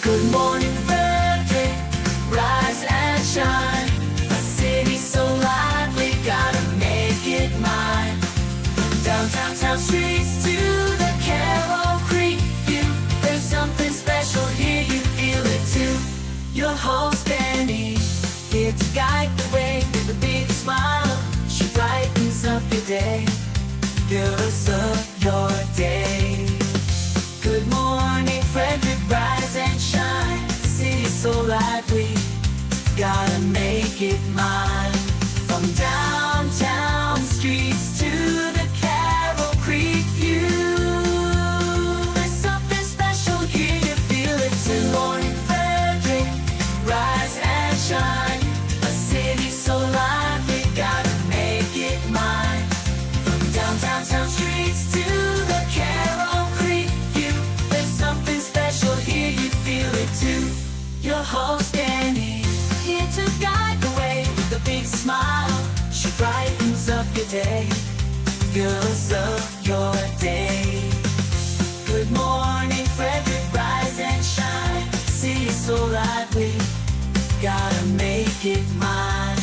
Good morning, Frederick, rise and shine. A city so lively, gotta make it mine. From downtown town streets to the Carroll Creek view, there's something special here, you feel it too. Your host Dani, here to guide the way with a big smile. She brightens up your day, fills up your day. Good morning, Frederick, rise and shine. The city's so lively, gotta make it mine. From downtown streets to the Carroll Creek view, there's something special here, you feel it too. Good morning, Frederick, rise and shine. A city so lively, gotta make it mine. From downtown streets to the Carroll Creek view, there's something special here, you feel it too. Your host Dani, here to guide the way with a big smile. She brightens up your day, fills up your day. Good morning, Frederick, rise and shine. City's so lively, gotta make it mine.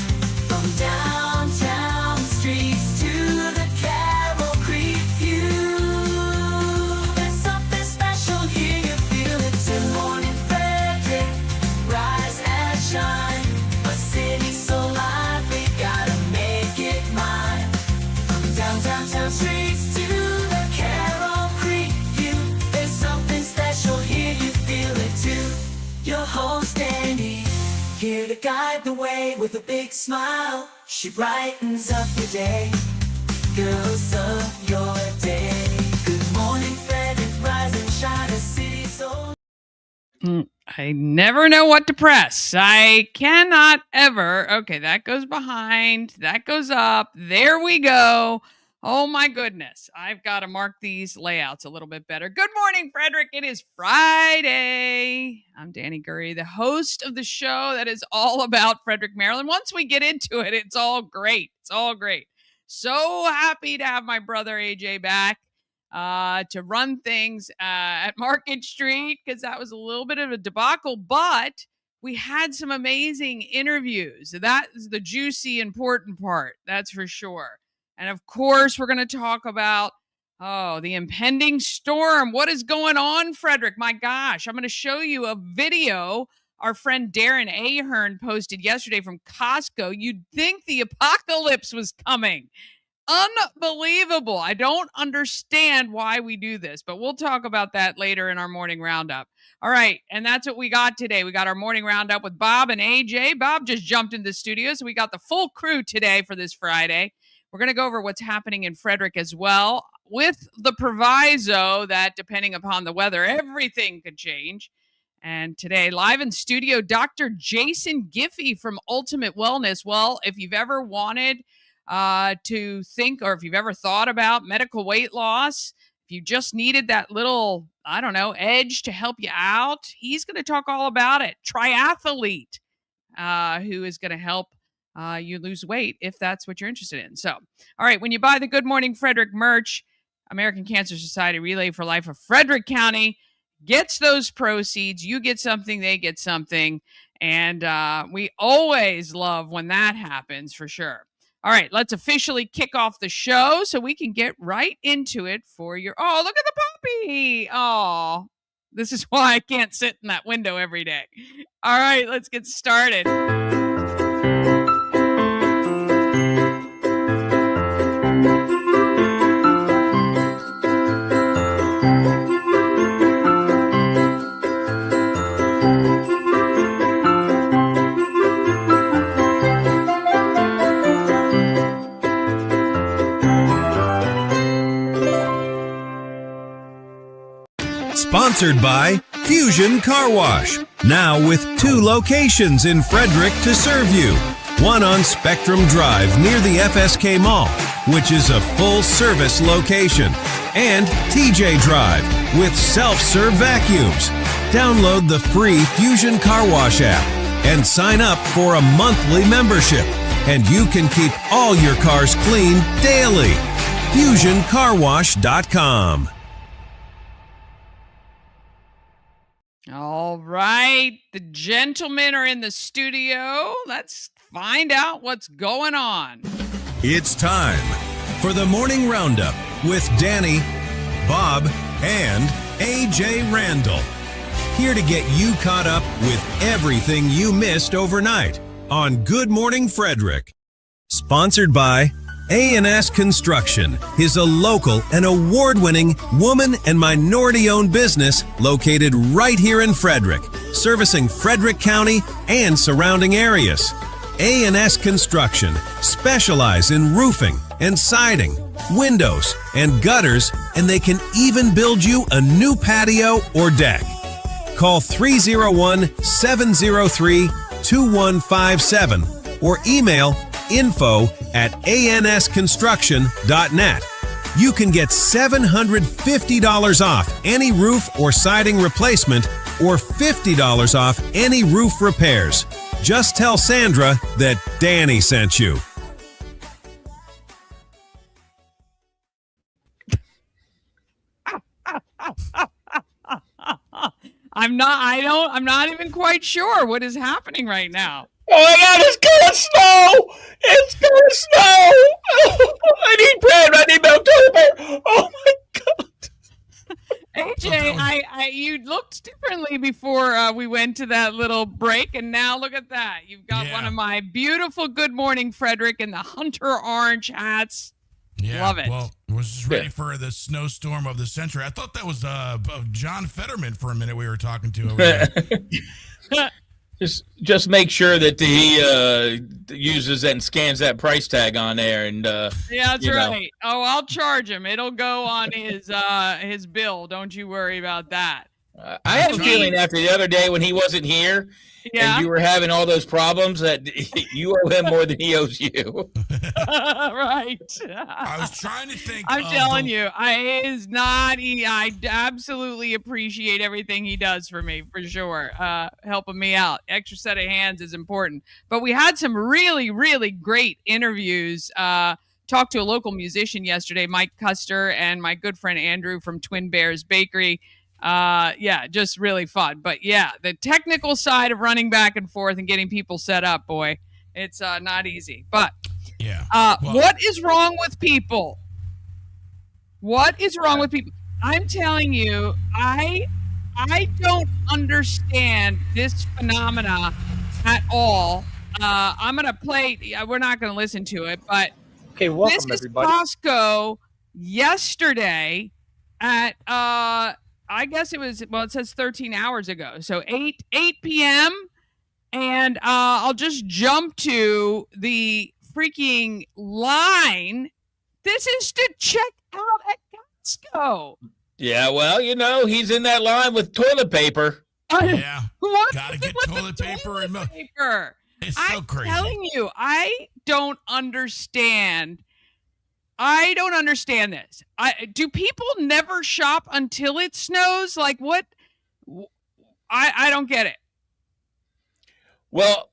From downtown streets to the Carroll Creek view, there's something special here, you feel it too. Good morning, Frederick, rise and shine. A city so lively, gotta make it mine. From downtown streets to the Carroll Creek view, there's something special here, you feel it too. Your host Dani, here to guide the way with a big smile. She brightens up your day, fills up your day. Good morning, Frederick, rise and shine. A city so... I never know what to press. I cannot ever. Okay, that goes behind. That goes up. There we go. Oh my goodness. I've got to mark these layouts a little bit better. Good morning, Frederick. It is Friday. I'm Dani Gurrie, the host of the show that is all about Frederick, Maryland. Once we get into it, it's all great. It's all great. So happy to have my brother AJ back to run things at Market Street, because that was a little bit of a debacle, but we had some amazing interviews. That is the juicy, important part. That's for sure. And of course, we're going to talk about, the impending storm. What is going on, Frederick? My gosh, I'm going to show you a video our friend Darren Ahern posted yesterday from Costco. You'd think the apocalypse was coming. Unbelievable. I don't understand why we do this, but we'll talk about that later in our morning roundup. All right, and that's what we got today. We got our morning roundup with Bob and AJ. Bob just jumped into the studio, so we got the full crew today for this Friday. We're going to go over what's happening in Frederick as well, with the proviso that depending upon the weather, everything could change. And today, live in studio, Dr. Jason Giffi from Ultimate Wellness. Well, if you've ever wanted to think, or if you've ever thought about medical weight loss, if you just needed that little, edge to help you out, he's going to talk all about it. Triathlete, who is going to help you lose weight if that's what you're interested in. So, all right, when you buy the Good Morning Frederick merch, American Cancer Society Relay for Life of Frederick County gets those proceeds. You get something, they get something. And we always love when that happens, for sure. All right, let's officially kick off the show so we can get right into it for your... Oh, look at the puppy! Oh, this is why I can't sit in that window every day. All right, let's get started. Sponsored by Fusion Car Wash. Now with 2 locations in Frederick to serve you. One on Spectrum Drive near the FSK Mall, which is a full-service location. And TJ Drive with self-serve vacuums. Download the free Fusion Car Wash app and sign up for a monthly membership. And you can keep all your cars clean daily. FusionCarWash.com. All right. The gentlemen are in the studio. Let's find out what's going on. It's time for the Morning Roundup with Dani, Bob, and AJ Randall. Here to get you caught up with everything you missed overnight on Good Morning Frederick. Sponsored by A&S Construction is a local and award-winning woman and minority-owned business located right here in Frederick, servicing Frederick County and surrounding areas. A&S Construction specialize in roofing and siding, windows and gutters, and they can even build you a new patio or deck. Call 301-703-2157 or email info@ansconstruction.net. You can get $750 off any roof or siding replacement or $50 off any roof repairs. Just tell Sandra that Dani sent you. I'm not even quite sure what is happening right now. Oh my God, it's gonna snow! It's gonna snow! I need bread, I need milk toilet. Oh my God. AJ, you looked differently before we went to that little break, and now look at that. You've got one of my beautiful Good Morning Frederick in the hunter orange hats. Yeah, Love it. Well, I was just ready for the snowstorm of the century. I thought that was John Fetterman for a minute we were talking to over there. Just make sure that he uses and scans that price tag on there, and Yeah, that's right. Oh, I'll charge him. It'll go on his bill. Don't you worry about that. I have a feeling after the other day when he wasn't here, Yeah. and you were having all those problems, that you owe him more than he owes you. Right. I was trying to think. I'm telling you, I absolutely appreciate everything he does for me, for sure. Helping me out. Extra set of hands is important. But we had some really, really great interviews. Talked to a local musician yesterday, Mike Custer, and my good friend Andrew from Twin Bears Bakery. Yeah, just really fun. But yeah, the technical side of running back and forth and getting people set up, boy, it's not easy. But yeah, what is wrong with people? What is wrong with people? I'm telling you, I don't understand this phenomena at all. I'm gonna play. We're not gonna listen to it, but Okay, welcome this is everybody. Costco yesterday at I guess it was, well, it says 13 hours ago. So 8 p.m. And I'll just jump to the freaking line. This is to check out at Costco. Yeah, well, he's in that line with toilet paper. yeah. What Gotta is get it with toilet the paper and milk. paper? It's so I'm crazy. telling you, I don't understand. I don't understand this. Do people never shop until it snows? Like what? I don't get it. Well,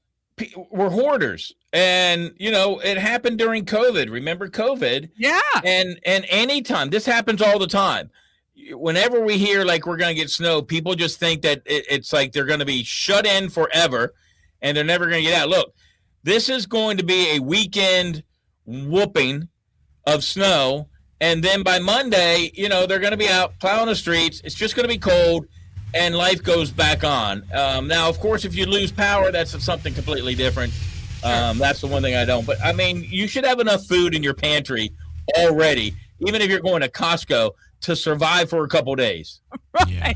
we're hoarders, and it happened during COVID. Remember COVID? Yeah. And anytime this happens all the time. Whenever we hear like we're going to get snow, people just think that it's like they're going to be shut in forever, and they're never going to get out. Look, this is going to be a weekend whooping of snow, and then by Monday, they're going to be out plowing the streets. It's just going to be cold, and life goes back on. Now, of course, if you lose power, that's something completely different. That's the one thing I don't. But, I mean, you should have enough food in your pantry already, even if you're going to Costco, to survive for a couple days. Right. Yeah.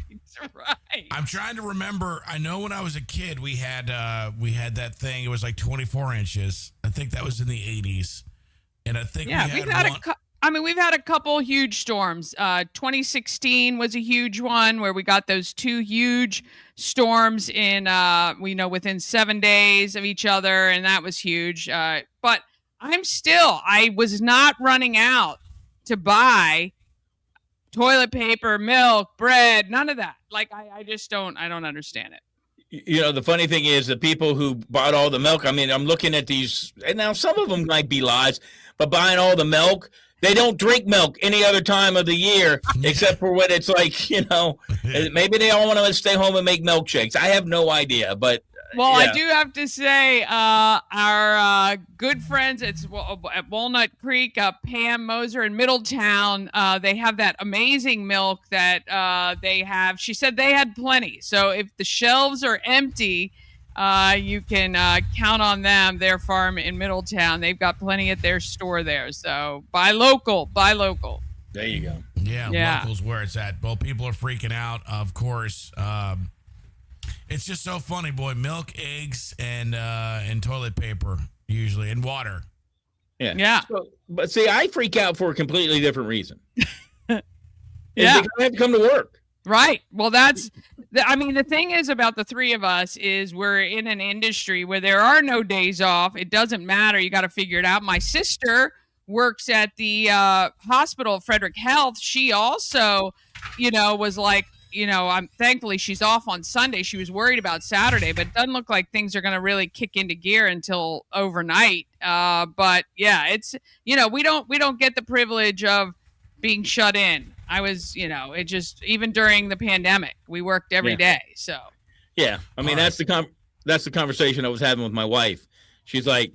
Right. I'm trying to remember. I know when I was a kid, we had that thing. It was like 24 inches. I think that was in the 80s. And I think Yeah, we've had we've had a couple huge storms. 2016 was a huge one where we got those two huge storms in within 7 days of each other, and that was huge. But I was not running out to buy toilet paper, milk, bread, none of that. Like I don't understand it. The funny thing is the people who bought all the milk, I mean, I'm looking at these, and now some of them might be lies, but buying all the milk They don't drink milk any other time of the year except for when it's like, maybe they all want to stay home and make milkshakes. I have no idea, but well, yeah. I do have to say, our good friends at Walnut Creek, Pam Moser in Middletown, they have that amazing milk that they have. She said they had plenty. So if the shelves are empty, you can count on them. Their farm in Middletown, they've got plenty at their store there. So buy local. There you go. Yeah, local's where it's at. Well, people are freaking out, of course. It's just so funny, boy. Milk, eggs, and toilet paper usually, and water. Yeah. So, but see, I freak out for a completely different reason. Yeah. Because I have to come to work. Right. Well, the thing is about the three of us is we're in an industry where there are no days off. It doesn't matter. You got to figure it out. My sister works at the hospital, Frederick Health. She also, was like, thankfully she's off on Sunday. She was worried about Saturday, but it doesn't look like things are going to really kick into gear until overnight. But yeah, it's, we don't get the privilege of being shut in. I was, it just, even during the pandemic, we worked every day. So yeah, I mean, that's the conversation I was having with my wife. She's like,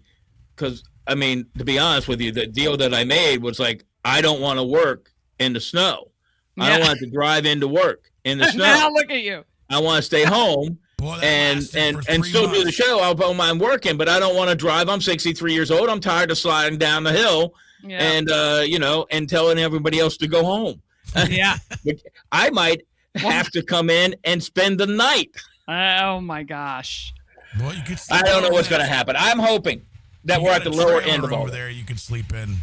because I mean, to be honest with you, the deal that I made was like, I don't want to work in the snow. I don't want to drive into work in the snow. Now look at you. I want to stay home and still do the show. I don't mind working, but I don't want to drive. I'm 63 years old. I'm tired of sliding down the hill and and telling everybody else to go home. Yeah. I might have to come in and spend the night. Oh my gosh. Well, I don't know what's going to happen. I'm hoping that we're at the lower end of all over there. You could sleep in.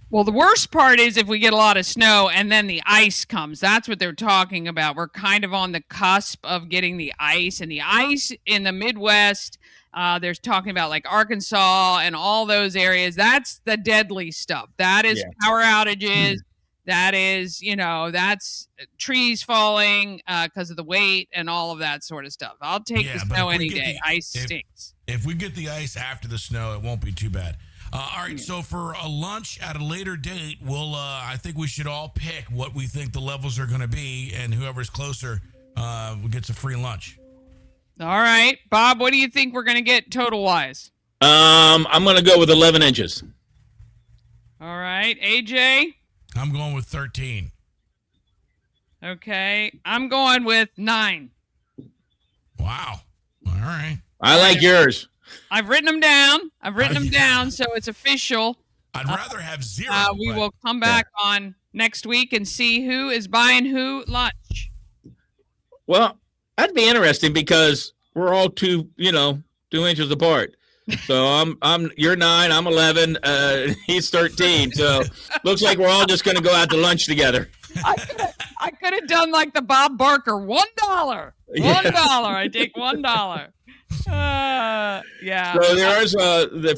Well, the worst part is if we get a lot of snow and then the ice comes. That's what they're talking about. We're kind of on the cusp of getting the ice, and the ice in the Midwest. There's talking about like Arkansas and all those areas. That's the deadly stuff. That is power outages. That is, that's trees falling because of the weight and all of that sort of stuff. I'll take the snow any day. Ice stinks. If we get the ice after the snow, it won't be too bad. All right, so for a lunch at a later date, I think we should all pick what we think the levels are going to be, and whoever's closer gets a free lunch. All right. Bob, what do you think we're going to get total-wise? I'm going to go with 11 inches. All right. AJ? I'm going with 13. Okay. I'm going with 9. Wow. All right. I like yours. I've written them down. So it's official. I'd rather have 0. We will come back on next week and see who is buying who lunch. Well, that'd be interesting because we're all 2 inches apart. So you're 9, I'm 11, he's 13. So looks like we're all just going to go out to lunch together. I could have done like the Bob Barker, $1. $1. I take $1. Yeah. So there's the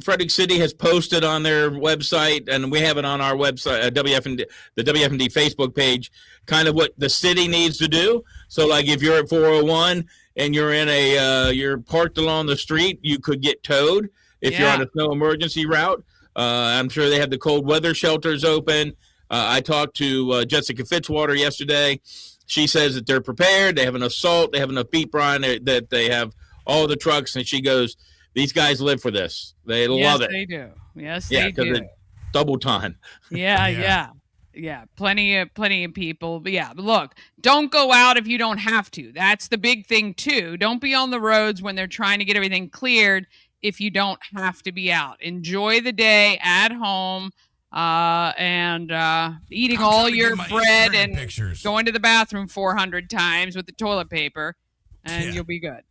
Frederick City has posted on their website, and we have it on our website, the WFND Facebook page, kind of what the city needs to do. So like if you're at 401 and you're in you're parked along the street, you could get towed if you're on a snow emergency route. I'm sure they have the cold weather shelters open. I talked to Jessica Fitzwater yesterday. She says that they're prepared. They have enough salt. They have enough beet brine. That they have all the trucks. And she goes, these guys live for this. They love it. Yes, they do. Yes, they do. It's double time. Yeah. Plenty of people. But yeah, look, don't go out if you don't have to. That's the big thing too. Don't be on the roads when they're trying to get everything cleared if you don't have to be out. Enjoy the day at home. And eating all your bread and going to the bathroom 400 times with the toilet paper, and you'll be good.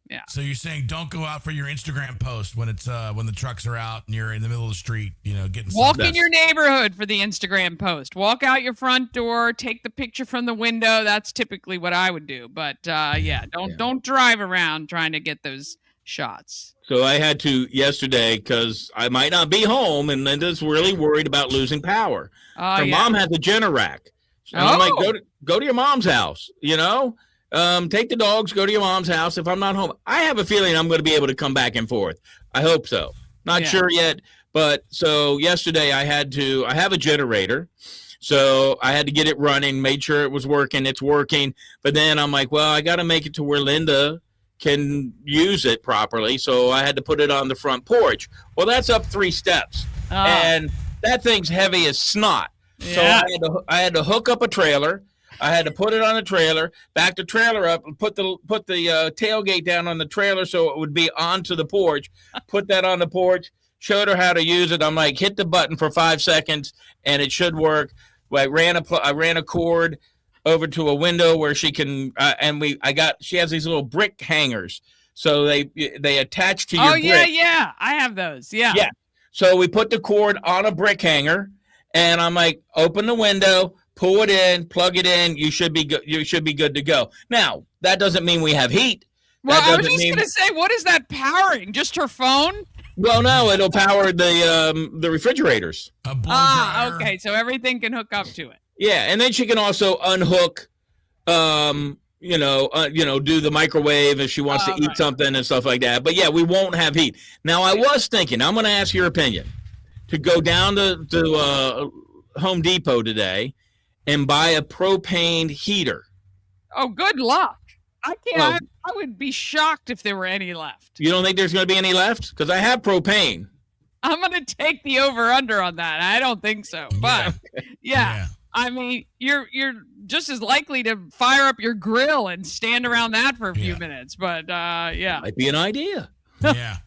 Yeah. So you're saying don't go out for your Instagram post when it's when the trucks are out and you're in the middle of the street, getting walk in your neighborhood for the Instagram post. Walk out your front door, take the picture from the window. That's typically what I would do. But don't drive around trying to get those shots. So I had to yesterday because I might not be home, and Linda's really worried about losing power. Her mom has a Generac. And I'm like, go to your mom's house, take the dogs, go to your mom's house if I'm not home. I have a feeling I'm going to be able to come back and forth. I hope so. Not sure yet, But so yesterday I have a generator. So I had to get it running, made sure it was working. It's working. But then I'm like, well, I got to make it to where Linda can use it properly. So I had to put it on the front porch. Well, that's up 3 steps. And that thing's heavy as snot. Yeah. So I had to hook up a trailer. I had to put it on a trailer, back the trailer up, and put the tailgate down on the trailer so it would be onto the porch. Put that on the porch. Showed her how to use it. I'm like, hit the button for 5 seconds, and it should work. I ran a cord over to a window where she can, she has these little brick hangers, so they attach to your brick. Yeah, I have those. Yeah. So we put the cord on a brick hanger, and I'm like, open the window, pull it in, plug it in. You should be good. You should be good to go. Now that doesn't mean we have heat. Well, I was just going to say, what is that powering? Just her phone? Well, no, it'll power the refrigerators. Okay, so everything can hook up to it. Yeah, and then she can also unhook, do the microwave if she wants to eat something and stuff like that. But yeah, we won't have heat. Now, I was thinking, I'm going to ask your opinion, to go down to Home Depot today and buy a propane heater. Oh, good luck. I can't. I would be shocked if there were any left. You don't think there's going to be any left? Because I have propane. I'm going to take the over/under on that. I don't think so. But yeah. I mean, you're just as likely to fire up your grill and stand around that for a few minutes. But might be an idea. Yeah.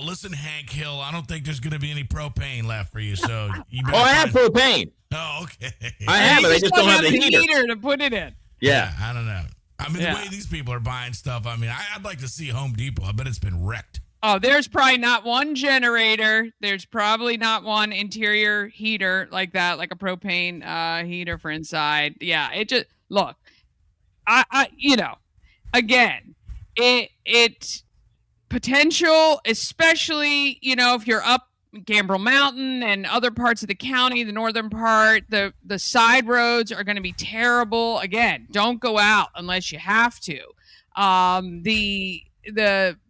Listen, Hank Hill, I don't think there's going to be any propane left for you. So I have propane. Oh, okay. I have it. I just don't have the heater to put it in. Yeah, I don't know. I mean, the way these people are buying stuff, I mean, I'd like to see Home Depot. I bet it's been wrecked. Oh, there's probably not one generator. There's probably not one interior heater like that, like a propane heater for inside. Yeah, it just, look, again, it potential, especially, if you're up Gambrel Mountain and other parts of the county, the northern part, the side roads are going to be terrible. Again, don't go out unless you have to. The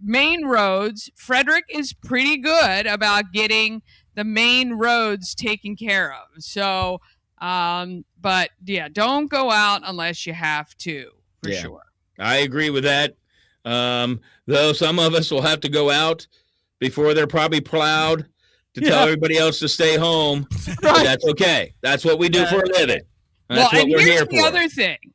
main roads, Frederick is pretty good about getting the main roads taken care of. So, but yeah, don't go out unless you have to, for sure. I agree with that. Though some of us will have to go out before they're probably plowed to tell everybody else to stay home. Right. That's okay. That's what we do for a living. That's what we're here for.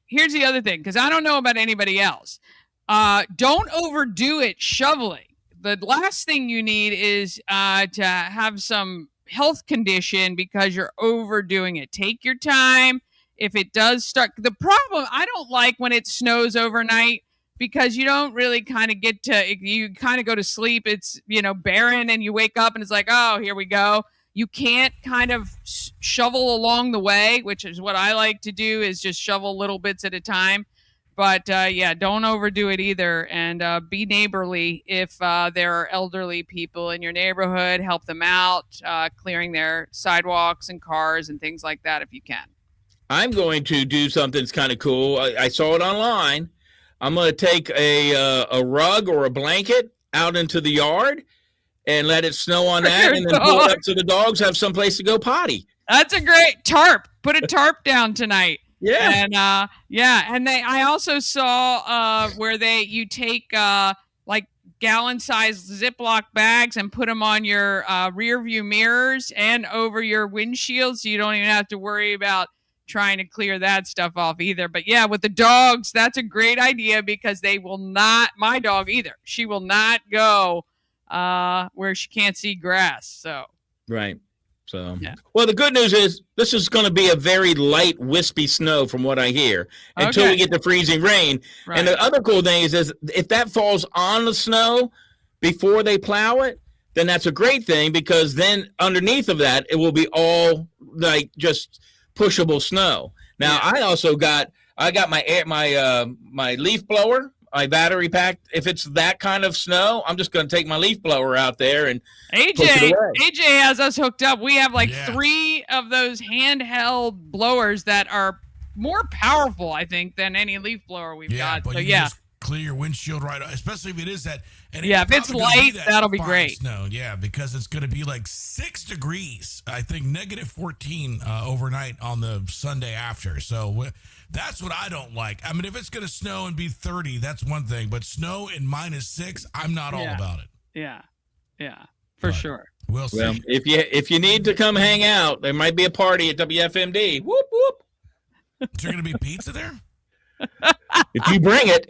Here's the other thing, because I don't know about anybody else. Don't overdo it shoveling. The last thing you need is to have some health condition because you're overdoing it. Take your time. If it does start, the problem, I don't like when it snows overnight, because you don't really kind of you kind of go to sleep. It's, barren, and you wake up and it's like, oh, here we go. You can't kind of shovel along the way, which is what I like to do, is just shovel little bits at a time. But don't overdo it either. And be neighborly. If there are elderly people in your neighborhood, help them out, clearing their sidewalks and cars and things like that if you can. I'm going to do something that's kind of cool. I saw it online. I'm going to take a rug or a blanket out into the yard and let it snow on that, and then pull it up so the dogs have someplace to go potty. That's a great tarp. Put a tarp down tonight. Yeah. And I also saw where you take like gallon-sized Ziploc bags and put them on your rear view mirrors and over your windshield, so you don't even have to worry about trying to clear that stuff off either. But yeah, with the dogs, that's a great idea, because they will not, my dog either, she will not go where she can't see grass. So right. So well, the good news is this is going to be a very light, wispy snow from what I hear until we get the freezing rain. Right. And the other cool thing is if that falls on the snow before they plow it, then that's a great thing, because then underneath of that, it will be all like just pushable snow. Now I also got my leaf blower, my battery pack. If it's that kind of snow, I'm just going to take my leaf blower out there and push it away. AJ has us hooked up. We have 3 of those handheld blowers that are more powerful, I think, than any leaf blower we've got. But so you just clear your windshield right, especially if it is that. And Yeah, if it's probably gonna be light, that that'll be fine great. Snow, yeah, because it's going to be like 6 degrees. I think negative 14 overnight on the Sunday after. So that's what I don't like. I mean, if it's going to snow and be 30, that's one thing. But snow and -6, I'm not all about it. Yeah, for But sure. We'll see. Well, if you need to come hang out, there might be a party at WFMD. Whoop whoop. Is there going to be pizza there? If you bring it.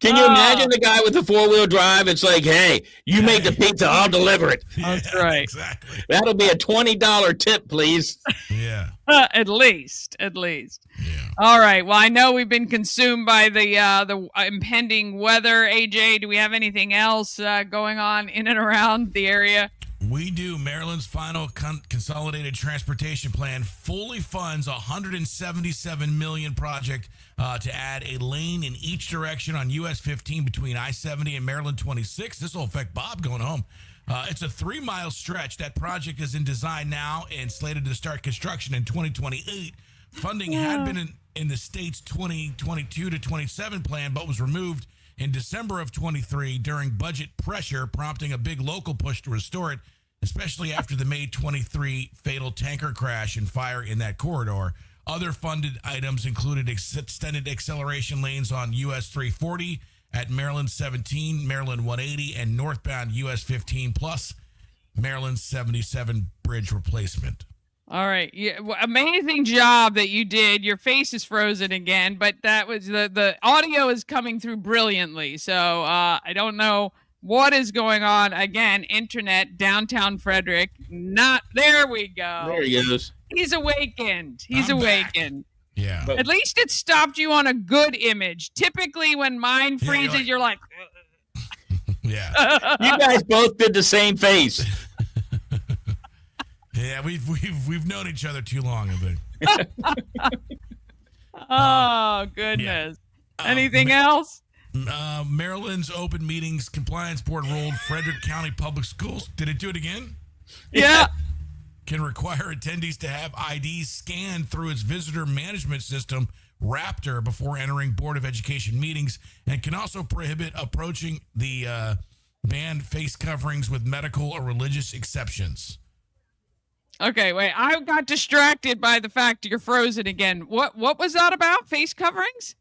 Can you imagine the guy with the 4-wheel drive? It's like, hey, you make the pizza, I'll deliver it. That's right. Exactly. That'll be a $20 tip, please. Yeah. At least. Yeah. All right. Well, I know we've been consumed by the impending weather. AJ, do we have anything else going on in and around the area? We do. Maryland's final consolidated transportation plan fully funds a $177 million project to add a lane in each direction on US 15 between I-70 and Maryland 26. This will affect Bob going home. It's a 3-mile stretch. That project is in design now and slated to start construction in 2028. Funding had been in the state's 2022 to 27 plan, but was removed in December of 23 during budget pressure, prompting a big local push to restore it, especially after the May 23 fatal tanker crash and fire in that corridor. Other funded items included extended acceleration lanes on US 340 at Maryland 17, Maryland 180, and northbound US 15, plus Maryland 77 bridge replacement. All right. Yeah, amazing job that you did. Your face is frozen again, but that was the audio is coming through brilliantly. So I don't know what is going on. Again, internet, downtown Frederick. Not there we go. There he goes. He's awakened. He's I'm awakened. Back. Yeah. But- At least it stopped you on a good image. Typically when mine Yeah, freezes, you're like Yeah. You guys both did the same face. Yeah, we've known each other too long, I think. oh, goodness. Anything else? Maryland's Open Meetings Compliance Board ruled Frederick County Public Schools. Did it do it again? Yeah. Can require attendees to have IDs scanned through its visitor management system, Raptor, before entering Board of Education meetings, and can also prohibit approaching the banned face coverings with medical or religious exceptions. Okay, wait. I got distracted by the fact you're frozen again. What was that about? Face coverings?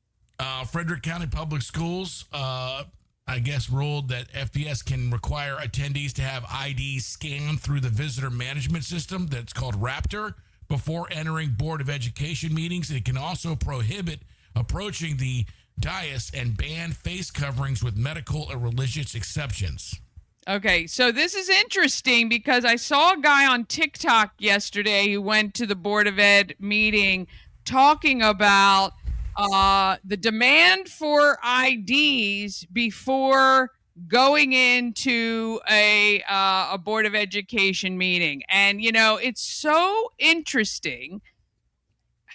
Frederick County Public Schools, I guess, ruled that FBS can require attendees to have IDs scanned through the visitor management system that's called Raptor before entering Board of Education meetings. It can also prohibit approaching the dais and ban face coverings with medical or religious exceptions. Okay, so this is interesting because I saw a guy on TikTok yesterday who went to the Board of Ed meeting talking about the demand for IDs before going into a Board of Education meeting. And, you know, it's so interesting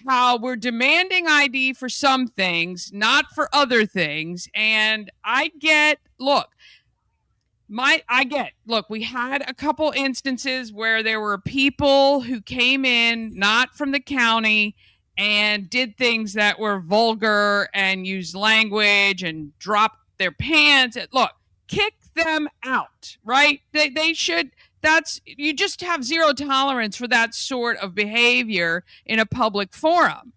how we're demanding ID for some things, not for other things. And I get, look, we had a couple instances where there were people who came in not from the county and did things that were vulgar and used language and dropped their pants. Look, kick them out, right? They should. You just have zero tolerance for that sort of behavior in a public forum.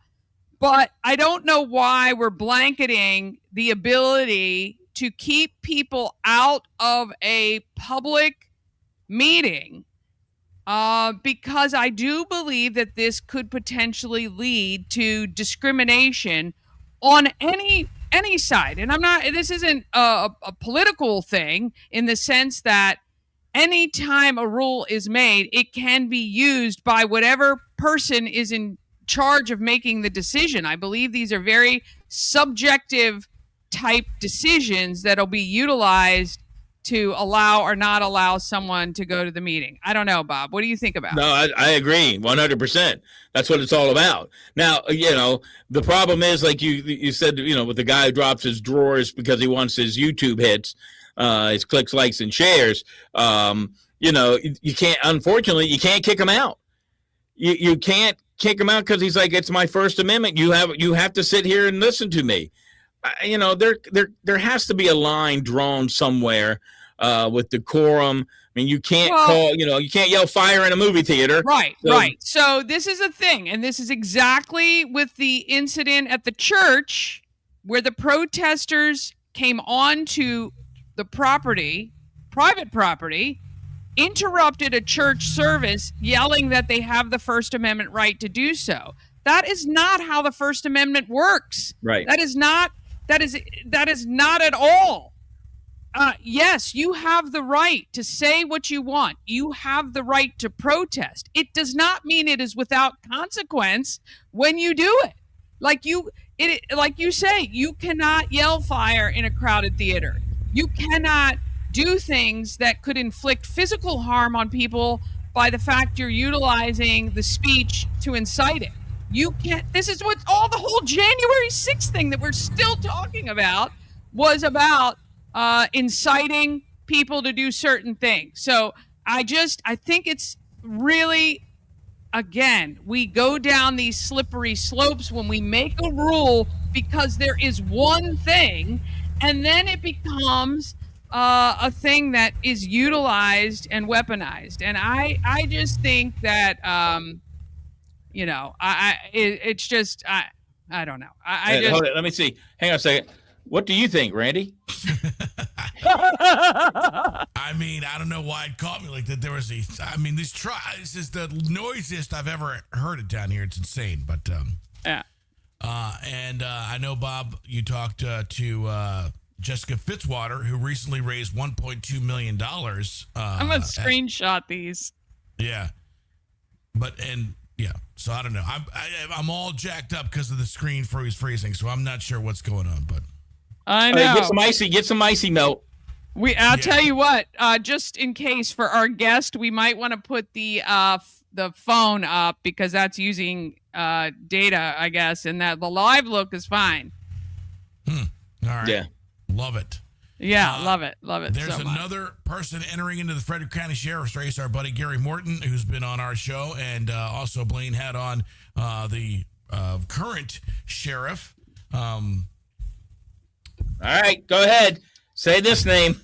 But I don't know why we're blanketing the ability to keep people out of a public meeting, because I do believe that this could potentially lead to discrimination on any side. And this isn't a political thing in the sense that anytime a rule is made, it can be used by whatever person is in charge of making the decision. I believe these are very subjective type decisions that'll be utilized to allow or not allow someone to go to the meeting. I don't know, Bob. What do you think about it? No, I agree 100%. That's what it's all about. Now, you know, the problem is, like you said, you know, with the guy who drops his drawers because he wants his YouTube hits, his clicks, likes, and shares, you know, you can't, unfortunately, you can't kick him out. You can't kick him out because he's like, it's my First Amendment. You have to sit here and listen to me. There has to be a line drawn somewhere with decorum. I mean, you can't you can't yell fire in a movie theater. Right, right. So this is a thing, and this is exactly with the incident at the church where the protesters came onto the property, private property, interrupted a church service, yelling that they have the First Amendment right to do so. That is not how the First Amendment works. Right. That is not at all. Yes, you have the right to say what you want. You have the right to protest. It does not mean it is without consequence when you do it. Like you say, you cannot yell fire in a crowded theater. You cannot do things that could inflict physical harm on people by the fact you're utilizing the speech to incite it. You can't. This is what all the whole January 6th thing that we're still talking about was about. Inciting people to do certain things. So I think it's really, again, we go down these slippery slopes when we make a rule because there is one thing, and then it becomes a thing that is utilized and weaponized. And I just think that, it's just, I don't know. Hold it, let me see. Hang on a second. What do you think, Randy? I mean, I don't know why it caught me like that. This is the noisiest I've ever heard it down here. It's insane. But, yeah. And I know, Bob, you talked to Jessica Fitzwater, who recently raised $1.2 million. I'm going to screenshot these. Yeah. So I don't know. I'm all jacked up because of the screen freezing, so I'm not sure what's going on, but. I know. Get some icy melt. I'll tell you what, just in case for our guest, we might want to put the phone up because that's using data, I guess, and that the live look is fine. All right. Yeah. Love it. Yeah, love it. Love it. There's so much. another person entering into the Frederick County Sheriff's race, our buddy Gary Morton, who's been on our show, and also Blaine had on the current sheriff. All right, go ahead. Say this name.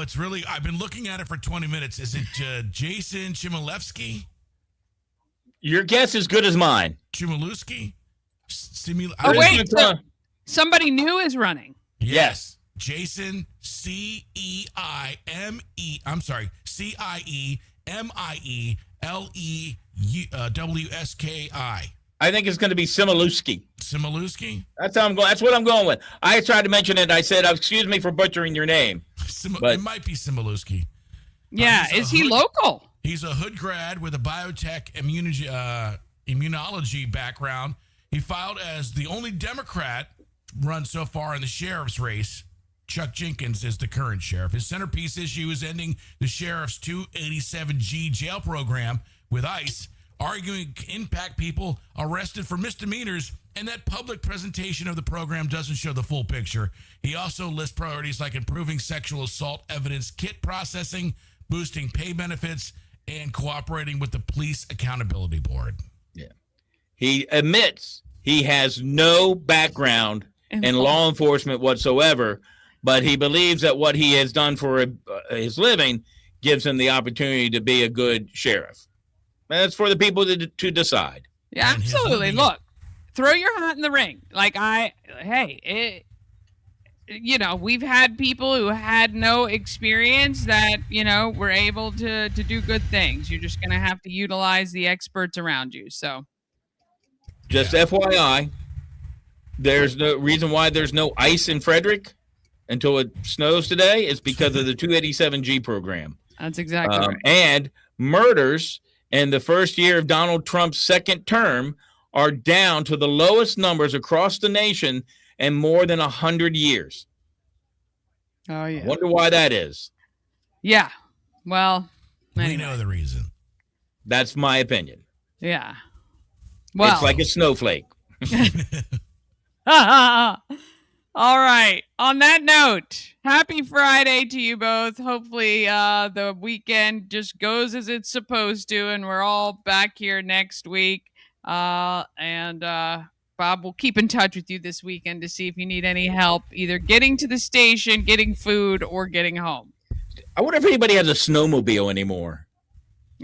It's really, I've been looking at it for 20 minutes. Is it Jason Chmielewski? Your guess is good as mine. Chmielewski? Wait. Somebody new is running. Yes. Jason Ciemielewski. I think it's going to be Chmielewski. Chmielewski? That's how I'm going. That's what I'm going with. I tried to mention it. I said, "Excuse me for butchering your name." It might be Chmielewski. Yeah, is he local? He's a hood grad with a biotech immunology background. He filed as the only Democrat run so far in the sheriff's race. Chuck Jenkins is the current sheriff. His centerpiece issue is ending the sheriff's 287G jail program with ICE, arguing it can impact people arrested for misdemeanors and that public presentation of the program doesn't show the full picture. He also lists priorities like improving sexual assault evidence kit processing, boosting pay benefits, and cooperating with the Police Accountability Board. Yeah. He admits he has no background in law enforcement whatsoever, but he believes that what he has done for his living gives him the opportunity to be a good sheriff. That's for the people to decide. Yeah, absolutely. Look, throw your hat in the ring. We've had people who had no experience that, were able to do good things. You're just going to have to utilize the experts around you. So, just FYI, there's no reason why there's no ice in Frederick until it snows today. It's because of the 287G program. That's exactly right. And murders in the first year of Donald Trump's second term are down to the lowest numbers across the nation in more than 100 years. Oh, yeah. I wonder why that is. Yeah. Well, anyway. We know the reason. That's my opinion. Yeah. Well, it's like a snowflake. All right. On that note, happy Friday to you both. Hopefully, the weekend just goes as it's supposed to, and we're all back here next week. And Bob will keep in touch with you this weekend to see if you need any help either getting to the station, getting food, or getting home. I wonder if anybody has a snowmobile anymore.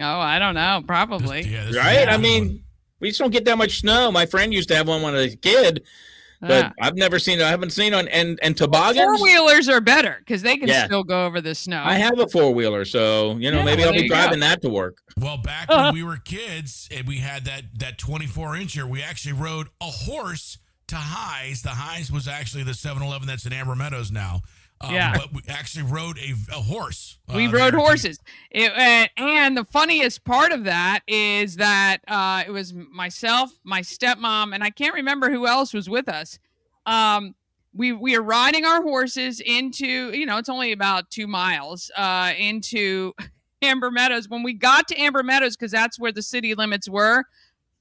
Oh, I don't know. Probably. This is Right? a I good mean, one. we just don't get that much snow. My friend used to have one when I was a kid, but I've never seen it. I haven't seen on and toboggans. Four-wheelers are better because they can Yeah. still go over the snow. I have a four-wheeler, so Yeah, maybe well, I'll there be you go. driving that to work. Well, back when we were kids and we had that 24-incher, we actually rode a horse to Highs. The Highs was actually the 7-Eleven that's in Amber Meadows now. But we actually rode a horse. We rode horses. And the funniest part of that is that it was myself, my stepmom, and I can't remember who else was with us. We are riding our horses into, it's only about 2 miles into Amber Meadows. When we got to Amber Meadows, because that's where the city limits were,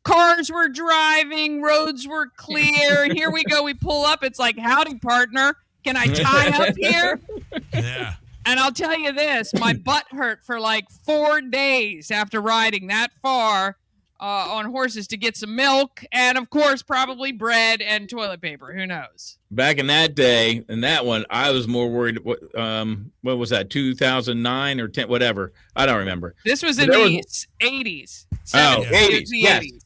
cars were driving, roads were clear. And here we go. We pull up. It's like, howdy, partner. Can I tie up here? Yeah. And I'll tell you this, my butt hurt for like 4 days after riding that far on horses to get some milk and, of course, probably bread and toilet paper. Who knows? Back in that day, in that one, I was more worried. What was that, 2009 or 10, whatever? I don't remember. This was in the 80s. Oh, 80s, yes. 80s.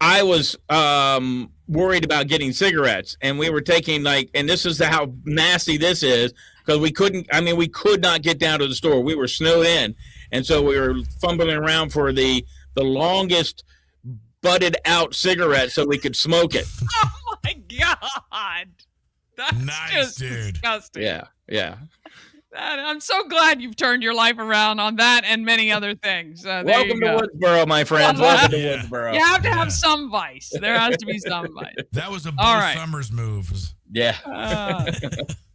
I was worried about getting cigarettes, and we were taking and this is how nasty this is, because we could not get down to the store. We were snowed in, and so we were fumbling around for the longest butted out cigarette so we could smoke it. Oh my God. That's Nice, just dude. disgusting. Yeah. I'm so glad you've turned your life around on that and many other things. There Welcome you go. to Woodsboro, my friends. Welcome to Yeah. Woodsboro. You have to have some vice. There has to be some vice. That was a Bo All right. Summers move. Yeah.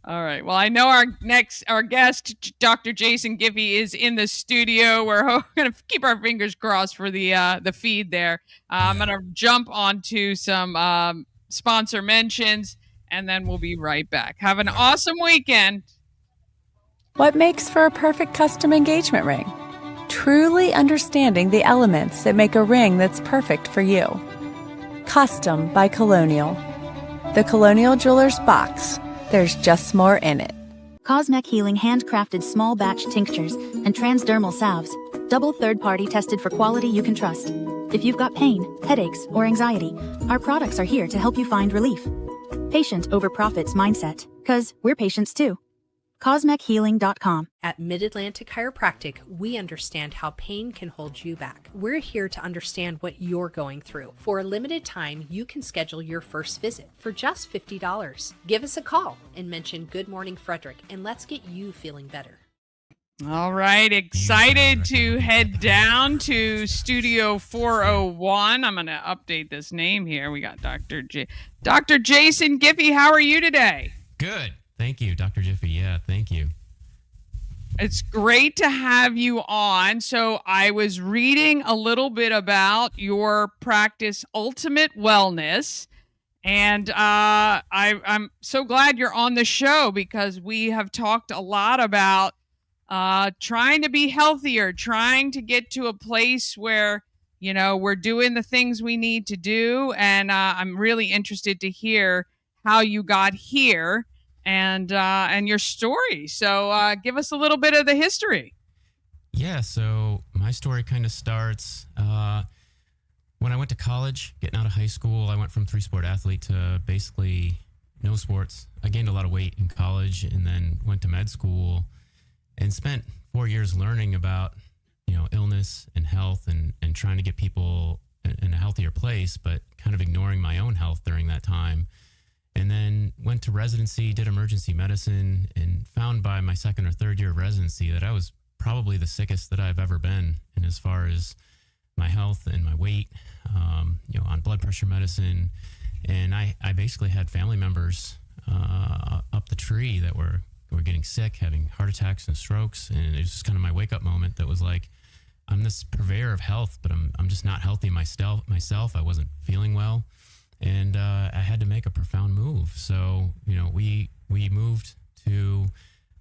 All right. Well, I know our guest, Dr. Jason Giffi, is in the studio. We're going to keep our fingers crossed for the feed there. I'm going to jump onto some sponsor mentions, and then we'll be right back. Have an awesome weekend. What makes for a perfect custom engagement ring? Truly understanding the elements that make a ring that's perfect for you. Custom by Colonial. The Colonial Jewelers box. There's just more in it. Cosmec Healing handcrafted small batch tinctures and transdermal salves. Double third-party tested for quality you can trust. If you've got pain, headaches, or anxiety, our products are here to help you find relief. Patient over profits mindset, 'cause we're patients too. CosmecHealing.com. At Mid-Atlantic Chiropractic, we understand how pain can hold you back. We're here to understand what you're going through. For a limited time, you can schedule your first visit for just $50. Give us a call and mention Good Morning Frederick, and let's get you feeling better. All right. Excited to head down to Studio 401. I'm going to update this name here. We got Dr. Jason Giffi. How are you today? Good. Thank you, Dr. Giffi. Yeah, thank you. It's great to have you on. So I was reading a little bit about your practice, Ultimate Wellness, and I'm so glad you're on the show because we have talked a lot about trying to be healthier, trying to get to a place where, we're doing the things we need to do. And I'm really interested to hear how you got here and your story. So give us a little bit of the history. Yeah, so my story kind of starts when I went to college, getting out of high school. I went from 3-sport athlete to basically no sports. I gained a lot of weight in college and then went to med school and spent 4 years learning about, illness and health and trying to get people in a healthier place, but kind of ignoring my own health during that time. And then went to residency, did emergency medicine, and found by my second or third year of residency that I was probably the sickest that I've ever been. And as far as my health and my weight, on blood pressure medicine. And I basically had family members up the tree that were getting sick, having heart attacks and strokes. And it was just kind of my wake up moment that was like, I'm this purveyor of health, but I'm just not healthy myself. I wasn't feeling well. and I had to make a profound move. So, we moved to,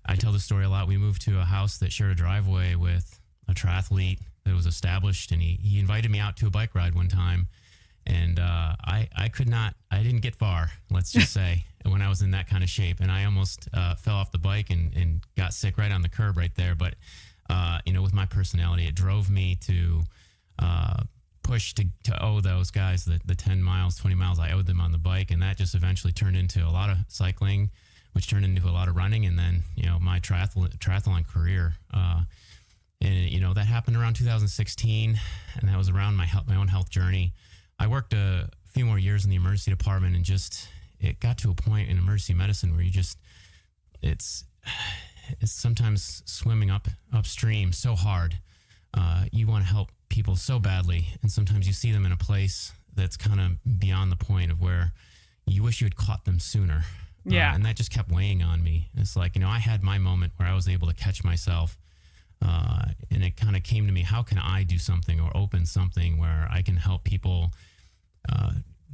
I tell this story a lot, we moved to a house that shared a driveway with a triathlete that was established, and he invited me out to a bike ride one time, and I didn't get far, let's just say, when I was in that kind of shape, and I almost fell off the bike and got sick right on the curb right there. But with my personality, it drove me to push to owe those guys the 10 miles, 20 miles I owed them on the bike, and that just eventually turned into a lot of cycling, which turned into a lot of running, and then my triathlon career. And that happened around 2016, and that was around my own health journey. I worked a few more years in the emergency department, and it got to a point in emergency medicine where it's sometimes swimming upstream so hard. You want to help people so badly, and sometimes you see them in a place that's kind of beyond the point of where you wish you had caught them sooner. Yeah. And that just kept weighing on me. It's like, I had my moment where I was able to catch myself, and it kind of came to me, how can I do something or open something where I can help people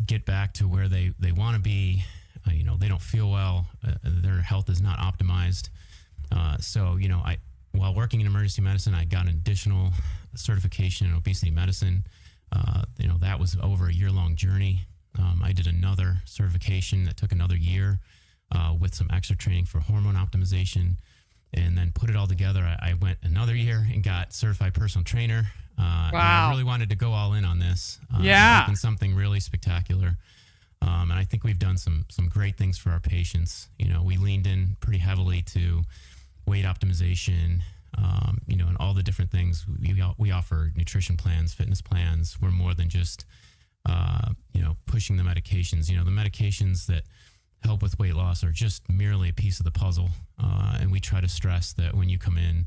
get back to where they want to be. They don't feel well, their health is not optimized. So while working in emergency medicine, I got an additional certification in obesity medicine. That was over a year-long journey. I did another certification that took another year with some extra training for hormone optimization, and then put it all together. I went another year and got certified personal trainer. Wow. I really wanted to go all in on this. Making something really spectacular. And I think we've done some great things for our patients. We leaned in pretty heavily to weight optimization, and all the different things. We offer nutrition plans, fitness plans. We're more than just, pushing the medications. The medications that help with weight loss are just merely a piece of the puzzle. And we try to stress that when you come in,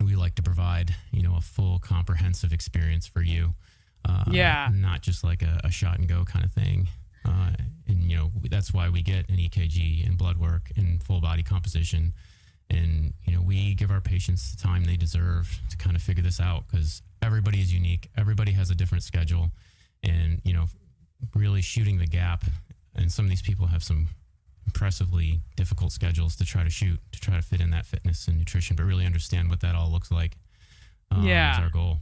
we like to provide, a full comprehensive experience for you. Not just like a shot and go kind of thing. And that's why we get an EKG and blood work and full body composition. And, we give our patients the time they deserve to kind of figure this out, because everybody is unique. Everybody has a different schedule, and, really shooting the gap. And some of these people have some impressively difficult schedules to try to fit in that fitness and nutrition, but really understand what that all looks like. Is our goal.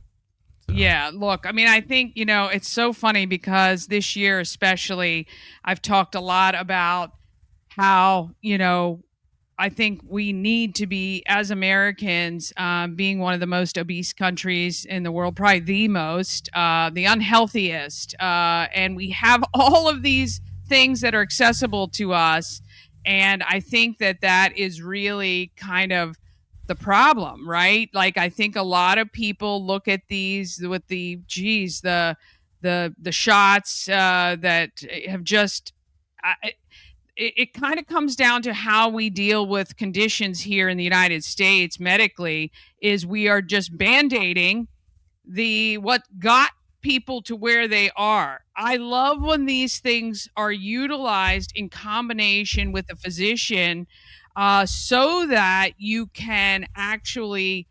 So. Yeah, look, I think, it's so funny because this year especially, I've talked a lot about how, I think we need to be, as Americans, being one of the most obese countries in the world, probably the most, the unhealthiest. And we have all of these things that are accessible to us. And I think that is really kind of the problem, right? Like, I think a lot of people look at these with the shots that have just, it kind of comes down to how we deal with conditions here in the United States medically, is we are just band-aiding what got people to where they are. I love when these things are utilized in combination with a physician, so that you can actually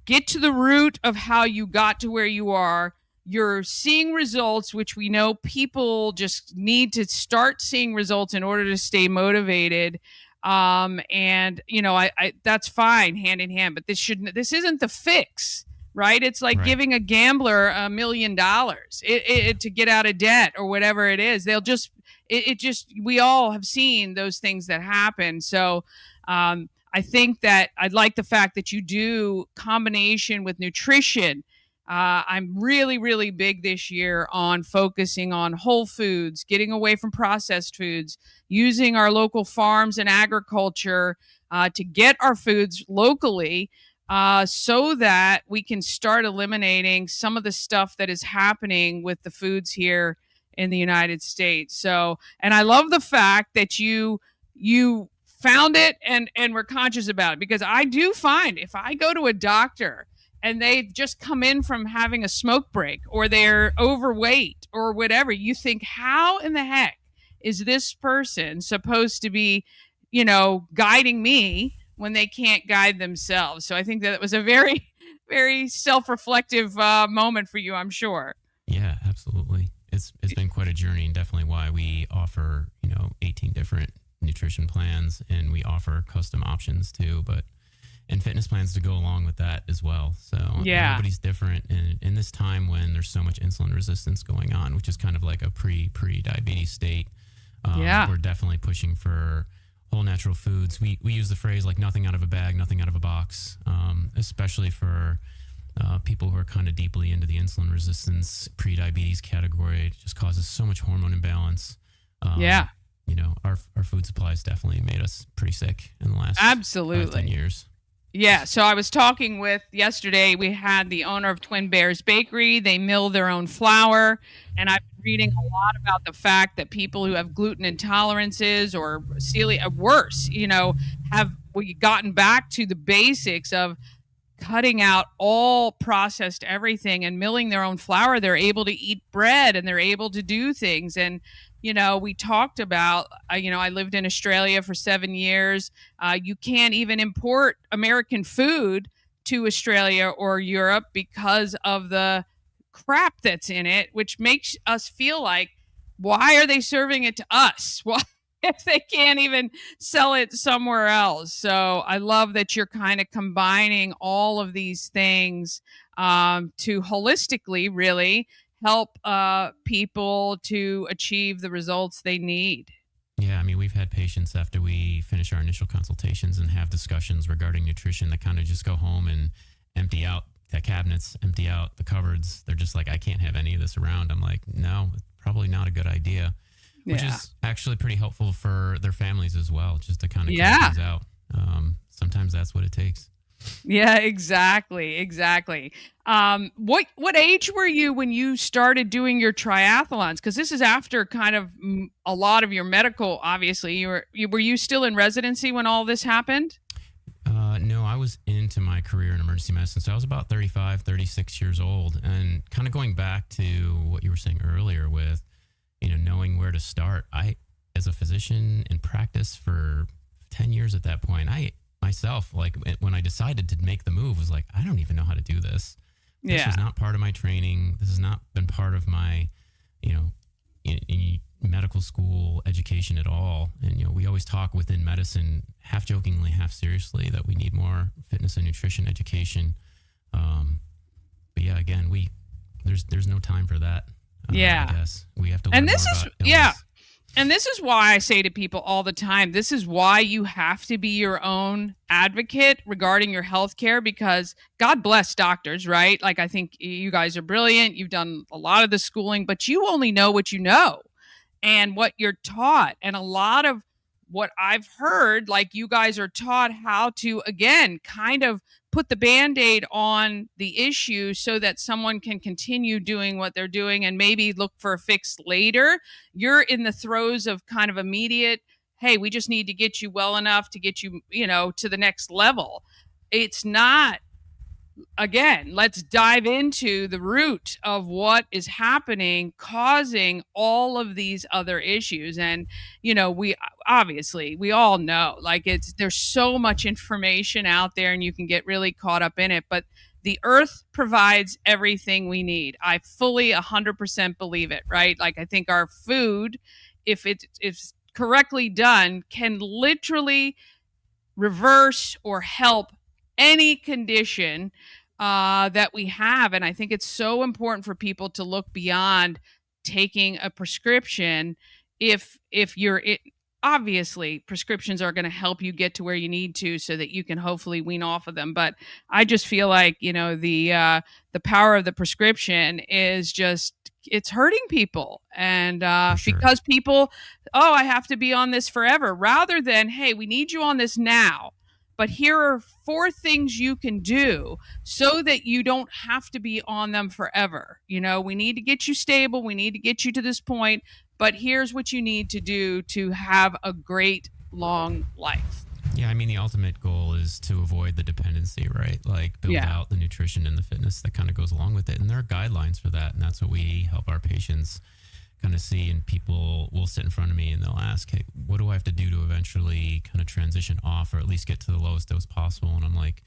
get to the root of how you got to where you are. You're seeing results, which we know people just need to start seeing results in order to stay motivated. And that's fine, hand in hand, but this isn't the fix, right? It's like giving a gambler $1 million to get out of debt or whatever it is. They'll just, we all have seen those things that happen. So, I think that I'd like the fact that you do combination with nutrition. I'm really, really big this year on focusing on whole foods, getting away from processed foods, using our local farms and agriculture to get our foods locally, so that we can start eliminating some of the stuff that is happening with the foods here in the United States. So, and I love the fact that you found it and were conscious about it, because I do find if I go to a doctor and they've just come in from having a smoke break, or they're overweight or whatever, you think, how in the heck is this person supposed to be, guiding me when they can't guide themselves? So I think that it was a very, very self-reflective moment for you, I'm sure. Yeah, absolutely. Absolutely. It's been quite a journey, and definitely why we offer, 18 different nutrition plans, and we offer custom options too, and fitness plans to go along with that as well. So everybody's different. And in this time when there's so much insulin resistance going on, which is kind of like a pre-diabetes state, we're definitely pushing for whole natural foods. We use the phrase like nothing out of a bag, nothing out of a box, especially for people who are kind of deeply into the insulin resistance pre-diabetes category. It just causes so much hormone imbalance. Our food supplies definitely made us pretty sick in the last 5-10 years. Yeah, so I was talking with yesterday, we had the owner of Twin Bears Bakery. They mill their own flour, and I've been reading a lot about the fact that people who have gluten intolerances or celiac, worse, have gotten back to the basics of cutting out all processed everything and milling their own flour. They're able to eat bread and they're able to do things. And we talked about, I lived in Australia for 7 years. You can't even import American food to Australia or Europe because of the crap that's in it, which makes us feel like, why are they serving it to us? Why, if they can't even sell it somewhere else? So I love that you're kind of combining all of these things to holistically really help people to achieve the results they need. Yeah, we've had patients after we finish our initial consultations and have discussions regarding nutrition that kind of just go home and empty out the cabinets, empty out the cupboards. They're just like, I can't have any of this around. I'm like, no, it's probably not a good idea, which is actually pretty helpful for their families as well, just to kind of clean things out. Sometimes that's what it takes. Yeah, exactly. What age were you when you started doing your triathlons? Because this is after kind of a lot of your medical. Obviously, were you still in residency when all this happened? No, I was into my career in emergency medicine, so I was about 35, 36 years old, and kind of going back to what you were saying earlier with, knowing where to start. I, as a physician in practice for 10 years at that point, myself, like when I decided to make the move, was like, I don't even know how to do this. This was not part of my training. This has not been part of my, in medical school education at all. And, we always talk within medicine, half jokingly, half seriously, that we need more fitness and nutrition education. But yeah, again, there's no time for that. I guess we have to learn more about illness. And this is why I say to people all the time, this is why you have to be your own advocate regarding your health care, because God bless doctors, right? Like, I think you guys are brilliant. You've done a lot of the schooling, but you only know what you know and what you're taught. And a lot of what I've heard, like, you guys are taught how to, again, kind of put the Band-Aid on the issue so that someone can continue doing what they're doing and maybe look for a fix later. You're in the throes of kind of immediate, hey, we just need to get you well enough to get you, to the next level. It's not, again, let's dive into the root of what is happening, causing all of these other issues. And, we all know, like, there's so much information out there and you can get really caught up in it, but the earth provides everything we need. I fully 100% believe it, right? Like, I think our food, if it's correctly done, can literally reverse or help any condition that we have. And I think it's so important for people to look beyond taking a prescription. If you're obviously, prescriptions are going to help you get to where you need to so that you can hopefully wean off of them. But I just feel like, the power of the prescription is just, it's hurting people. And because people, I have to be on this forever, rather than, hey, we need you on this now, but here are 4 things you can do so that you don't have to be on them forever. We need to get you stable. We need to get you to this point, but here's what you need to do to have a great long life. Yeah, the ultimate goal is to avoid the dependency, right? Like, build out the nutrition and the fitness that kind of goes along with it. And there are guidelines for that. And that's what we help our patients kind of see. And people will sit in front of me and they'll ask, hey, what do I have to do to eventually kind of transition off, or at least get to the lowest dose possible? And I'm like,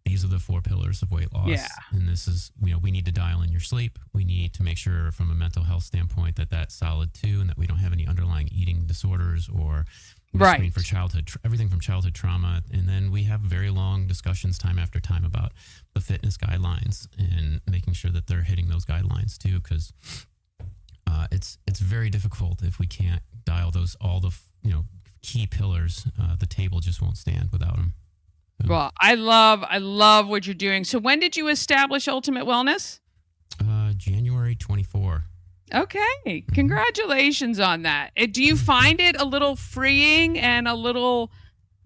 these are the 4 pillars of weight loss. Yeah. And this is, we need to dial in your sleep. We need to make sure from a mental health standpoint that that's solid too, and that we don't have any underlying eating disorders or screen for childhood, everything from childhood trauma. And then we have very long discussions time after time about the fitness guidelines and making sure that they're hitting those guidelines too, because it's very difficult if we can't dial all the key pillars. The table just won't stand without them. Well, I love what you're doing. So when did you establish Ultimate Wellness? January 24. Okay. Congratulations on that. Do you find it a little freeing and a little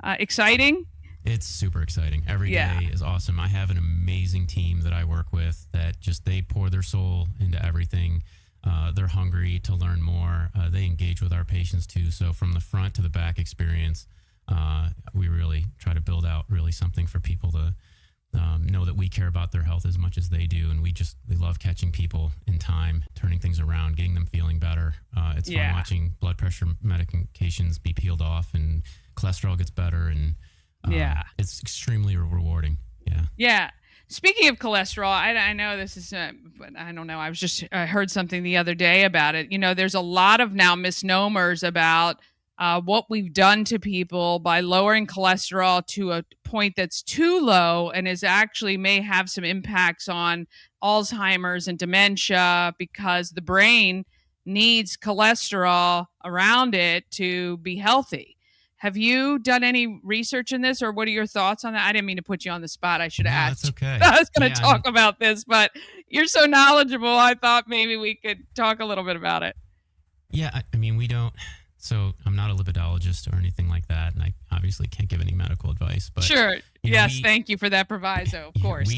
exciting? It's super exciting. Every day is awesome. I have an amazing team that I work with that they pour their soul into everything. They're hungry to learn more. They engage with our patients too. So from the front to the back experience, we really try to build out really something for people to know that we care about their health as much as they do. And we love catching people in time, turning things around, getting them feeling better. It's fun watching blood pressure medications be peeled off and cholesterol gets better. And it's extremely rewarding. Yeah. Yeah. Speaking of cholesterol, I know this is, but I don't know. I heard something the other day about it. There's a lot of now misnomers about what we've done to people by lowering cholesterol to a point that's too low and may have some impacts on Alzheimer's and dementia, because the brain needs cholesterol around it to be healthy. Have you done any research in this, or what are your thoughts on that? I didn't mean to put you on the spot. I should have asked. That's okay. I was going to talk about this, but you're so knowledgeable. I thought maybe we could talk a little bit about it. Yeah, I mean, we don't. So I'm not a lipidologist or anything like that, and I obviously can't give any medical advice. But sure. Yes, thank you for that proviso. Of course.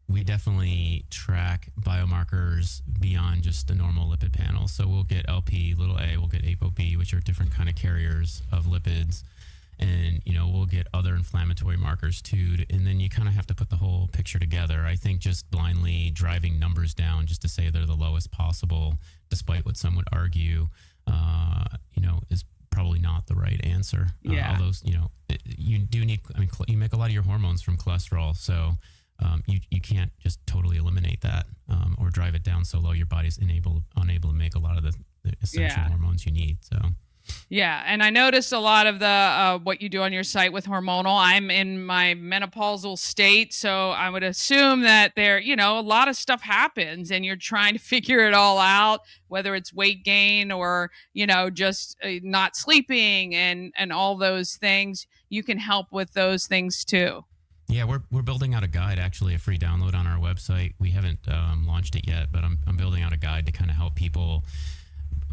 We definitely track biomarkers beyond just the normal lipid panel. So we'll get LP, little a, we'll get ApoB, which are different kind of carriers of lipids. And, we'll get other inflammatory markers too. And then you kind of have to put the whole picture together. I think just blindly driving numbers down just to say they're the lowest possible, despite what some would argue, is probably not the right answer. Yeah. Although, you do need, you make a lot of your hormones from cholesterol. So you can't just totally eliminate that or drive it down so low your body's unable to make a lot of the essential hormones you need. So. Yeah, and I noticed a lot of the what you do on your site with hormonal. I'm in my menopausal state, so I would assume that there, a lot of stuff happens, and you're trying to figure it all out, whether it's weight gain or just not sleeping and all those things. You can help with those things too. Yeah, we're building out a guide, actually, a free download on our website. We haven't launched it yet, but I'm building out a guide to kind of help people.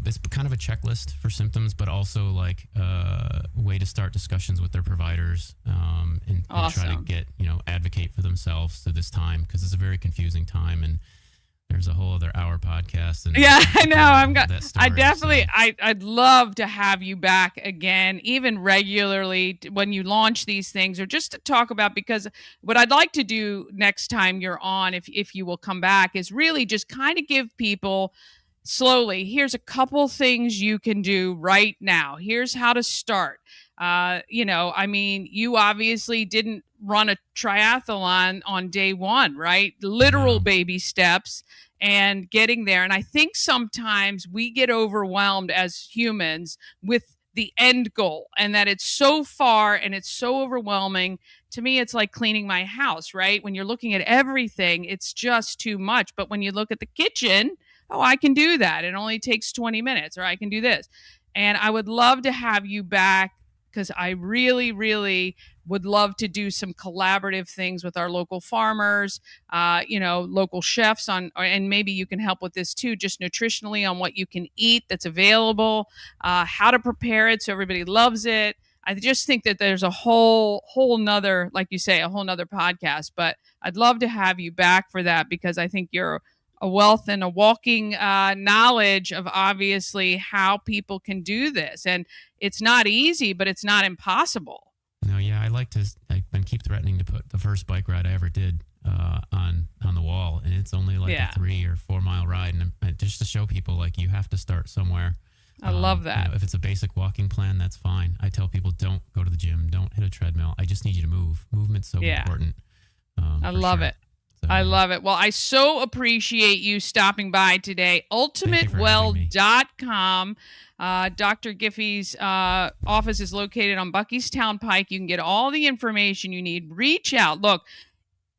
It's kind of a checklist for symptoms, but also like a way to start discussions with their providers and try to get, advocate for themselves through this time, because it's a very confusing time. And there's a whole other hour podcast. And I know. I'd love to have you back again, even regularly when you launch these things, or just to talk about, because what I'd like to do next time you're on, if you will come back, is really just kind of give people slowly, here's a couple things you can do right now. Here's how to start. You obviously didn't run a triathlon on day one, right? Literal baby steps and getting there. And I think sometimes we get overwhelmed as humans with the end goal, and that it's so far and it's so overwhelming. To me, it's like cleaning my house, right? When you're looking at everything, it's just too much. But when you look at the kitchen, I can do that. It only takes 20 minutes, or I can do this. And I would love to have you back, because I really, really would love to do some collaborative things with our local farmers, local chefs and maybe you can help with this too, just nutritionally on what you can eat that's available, how to prepare it so everybody loves it. I just think that there's a whole nother, like you say, a whole nother podcast, but I'd love to have you back for that, because I think you're a wealth and a walking knowledge of obviously how people can do this. And it's not easy, but it's not impossible. No, yeah, I've been keep threatening to put the first bike ride I ever did on the wall. And it's only like a 3 or 4 mile ride. And just to show people, like, you have to start somewhere. I love that. If it's a basic walking plan, that's fine. I tell people, don't go to the gym, don't hit a treadmill. I just need you to move. Movement's so important. I love it. So, I love it. Well, I so appreciate you stopping by today. UltimateWell.com. Dr. Giffi's office is located on Buckystown Pike. You can get all the information you need. Reach out. Look,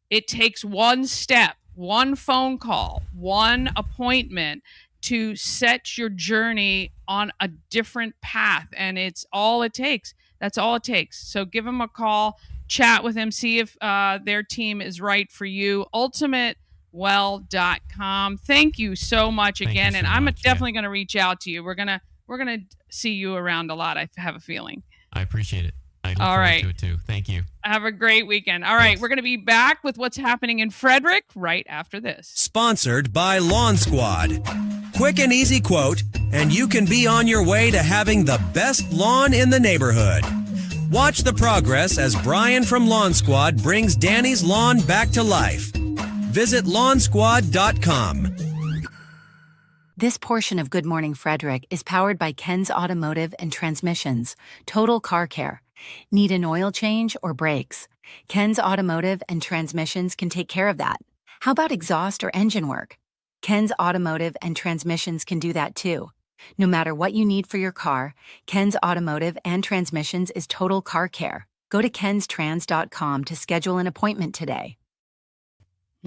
it takes one step, one phone call, one appointment to set your journey on a different path. And it's all it takes. That's all it takes. So give them a call, chat with them, see if their team is right for you. UltimateWell.com. Thank you so much again. And I'm definitely going to reach out to you. We're gonna see you around a lot, I have a feeling. I appreciate it. I look forward to it too. Thank you. Have a great weekend. All right, we're going to be back with what's happening in Frederick right after this. Sponsored by Lawn Squad. Quick and easy quote, and you can be on your way to having the best lawn in the neighborhood. Watch the progress as Brian from Lawn Squad brings Dani's lawn back to life. Visit lawnsquad.com. This portion of Good Morning Frederick is powered by Ken's Automotive and Transmissions, Total Car Care. Need an oil change or brakes? Ken's Automotive and Transmissions can take care of that. How about exhaust or engine work? Ken's Automotive and Transmissions can do that too. No matter what you need for your car, Ken's Automotive and Transmissions is Total Car Care. Go to kenstrans.com to schedule an appointment today.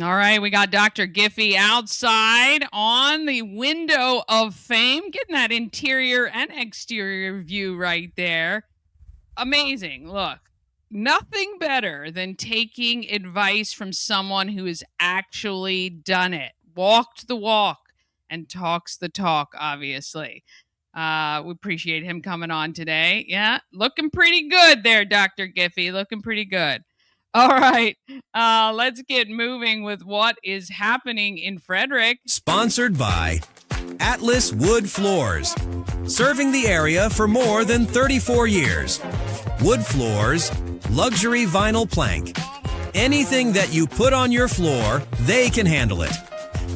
All right, we got Dr. Giffi outside on the window of fame, getting that interior and exterior view right there. Amazing. Look, nothing better than taking advice from someone who has actually done it, walked the walk, and talks the talk, obviously. We appreciate him coming on today. Yeah, looking pretty good there, Dr. Giffi. Looking pretty good. All right, let's get moving with what is happening in Frederick. Sponsored by Atlas Wood Floors. Serving the area for more than 34 years. Wood floors, luxury vinyl plank. Anything that you put on your floor, they can handle it.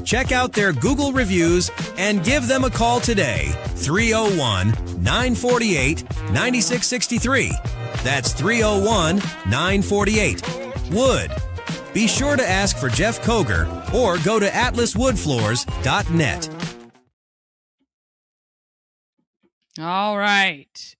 Check out their Google reviews and give them a call today. 301-948-9663. That's 301-948. Wood. Be sure to ask for Jeff Koger or go to atlaswoodfloors.net. All right.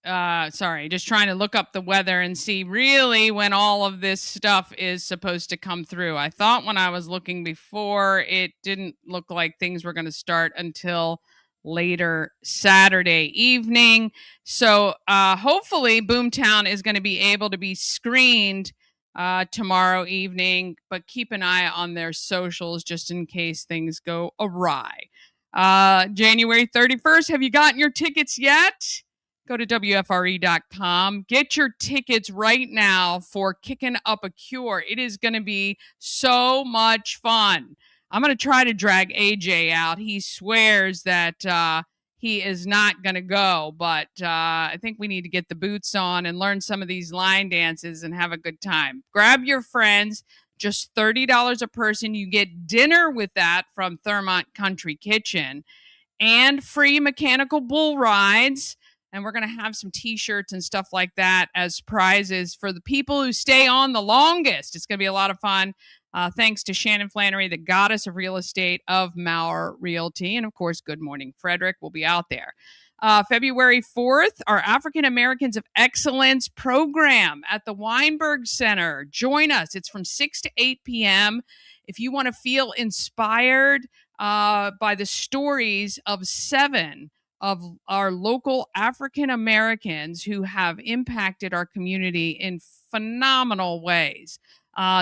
Sorry, just trying to look up the weather and see really when all of this stuff is supposed to come through. I thought when I was looking before, it didn't look like things were going to start until later Saturday evening. So hopefully Boomtown is going to be able to be screened tomorrow evening, but keep an eye on their socials just in case things go awry. January 31st, have you gotten your tickets yet? Go to WFRE.com. Get your tickets right now for Kicking Up a Cure. It is going to be so much fun. I'm going to try to drag AJ out. He swears that he is not going to go, but I think we need to get the boots on and learn some of these line dances and have a good time. Grab your friends. Just $30 a person. You get dinner with that from Thurmont Country Kitchen and free mechanical bull rides. And we're going to have some t-shirts and stuff like that as prizes for the people who stay on the longest. It's going to be a lot of fun. Thanks to Shannon Flannery, the goddess of real estate of Maurer Realty. And of course, Good Morning Frederick will be out there. February 4th, our African Americans of Excellence program at the Weinberg Center. Join us. It's from 6 to 8 p.m. If you want to feel inspired by the stories of 7 of our local African Americans who have impacted our community in phenomenal ways.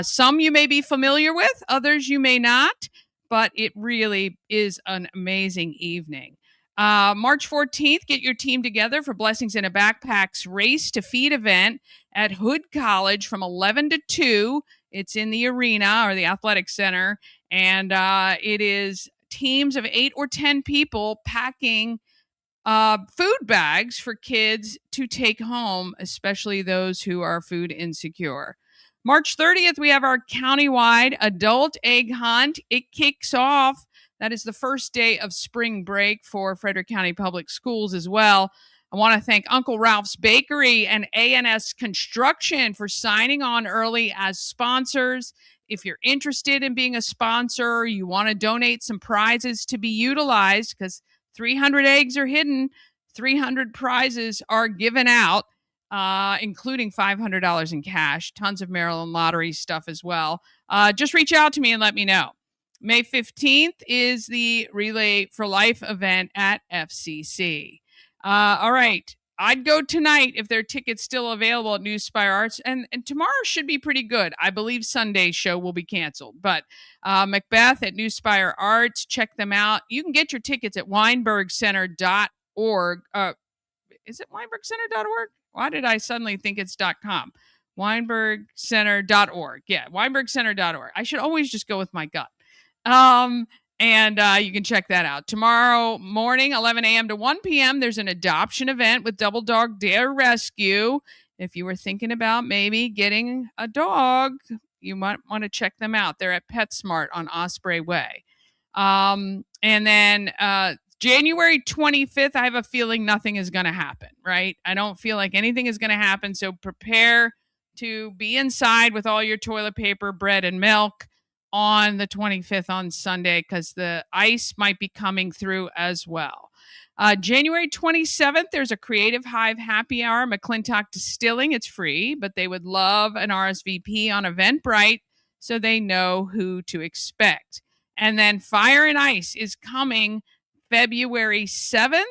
Some you may be familiar with, others you may not, but it really is an amazing evening. March 14th, get your team together for Blessings in a Backpacks Race to Feed event at Hood College from 11 to 2. It's in the arena or the athletic center, and it is teams of 8 or 10 people packing food bags for kids to take home, especially those who are food insecure. March 30th, we have our countywide adult egg hunt. It kicks off. That is the first day of spring break for Frederick County Public Schools as well. I want to thank Uncle Ralph's Bakery and A&S Construction for signing on early as sponsors. if you're interested in being a sponsor, you want to donate some prizes to be utilized, because 300 eggs are hidden, 300 prizes are given out, including $500 in cash, tons of Maryland lottery stuff as well. Just reach out to me and let me know. May 15th is the Relay for Life event at FCC. All right. I'd go tonight if there are tickets still available at New Spire Arts. And tomorrow should be pretty good. I believe Sunday's show will be canceled. But Macbeth at New Spire Arts, check them out. You can get your tickets at weinbergcenter.org. Is it weinbergcenter.org? Why did I suddenly think it's .com? Weinbergcenter.org. Yeah, weinbergcenter.org. I should always just go with my gut. And you can check that out. Tomorrow morning, 11 a.m. to 1 p.m., there's an adoption event with Double Dog Dare Rescue. If you were thinking about maybe getting a dog, you might want to check them out. They're at PetSmart on Osprey Way. And then January 25th, I have a feeling nothing is going to happen, right? I don't feel like anything is going to happen. So prepare to be inside with all your toilet paper, bread, and milk on the 25th on Sunday, because the ice might be coming through as well. January 27th, there's a Creative Hive happy hour, McClintock Distilling. It's free, but they would love an RSVP on Eventbrite so they know who to expect. And then Fire and Ice is coming February 7th.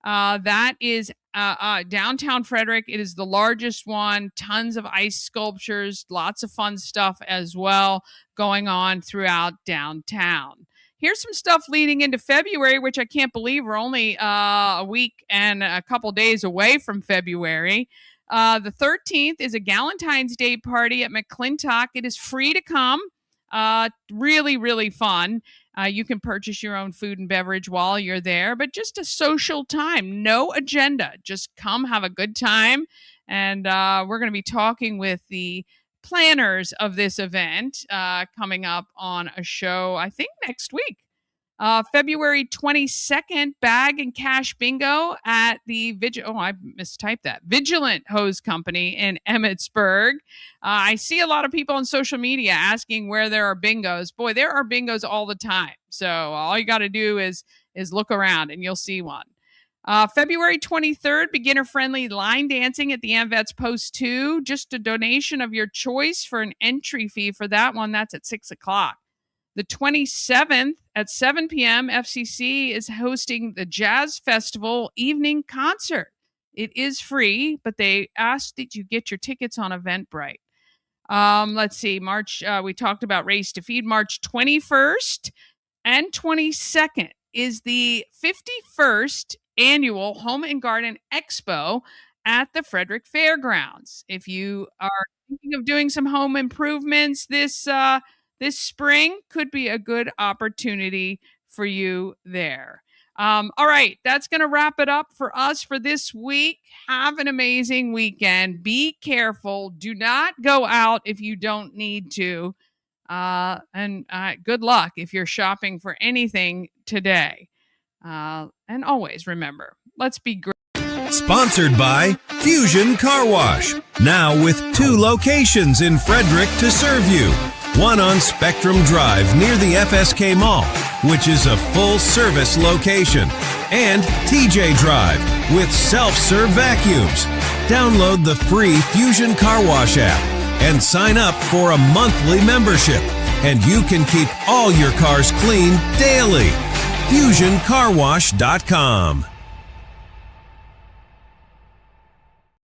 That is downtown Frederick. It is the largest one. Tons of ice sculptures, lots of fun stuff as well going on throughout downtown. Here's some stuff leading into February, which I can't believe we're only a week and a couple days away from February. The 13th is a Galentine's Day party at McClintock. It is free to come. Really, really fun. You can purchase your own food and beverage while you're there, but just a social time, no agenda. Just come have a good time. And we're going to be talking with the planners of this event coming up on a show, I think, next week. February 22nd, bag and cash bingo at the Vigilant Hose Company in Emmitsburg. I see a lot of people on social media asking where there are bingos. Boy, there are bingos all the time. So all you got to do is look around and you'll see one. February 23rd, beginner-friendly line dancing at the AmVets Post 2. Just a donation of your choice for an entry fee for that one. That's at 6 o'clock. The 27th at 7 p.m., FCC is hosting the Jazz Festival evening concert. It is free, but they ask that you get your tickets on Eventbrite. Let's see, March, we talked about Race to Feed. March 21st and 22nd is the 51st annual Home and Garden Expo at the Frederick Fairgrounds. If you are thinking of doing some home improvements this spring, could be a good opportunity for you there. All right, that's going to wrap it up for us for this week. Have an amazing weekend. Be careful. Do not go out if you don't need to. And good luck if you're shopping for anything today. And always remember, let's be great. Sponsored by Fusion Car Wash. Now with 2 locations in Frederick to serve you. One on Spectrum Drive near the FSK Mall, which is a full-service location. And TJ Drive with self-serve vacuums. Download the free Fusion Car Wash app and sign up for a monthly membership. And you can keep all your cars clean daily. FusionCarWash.com.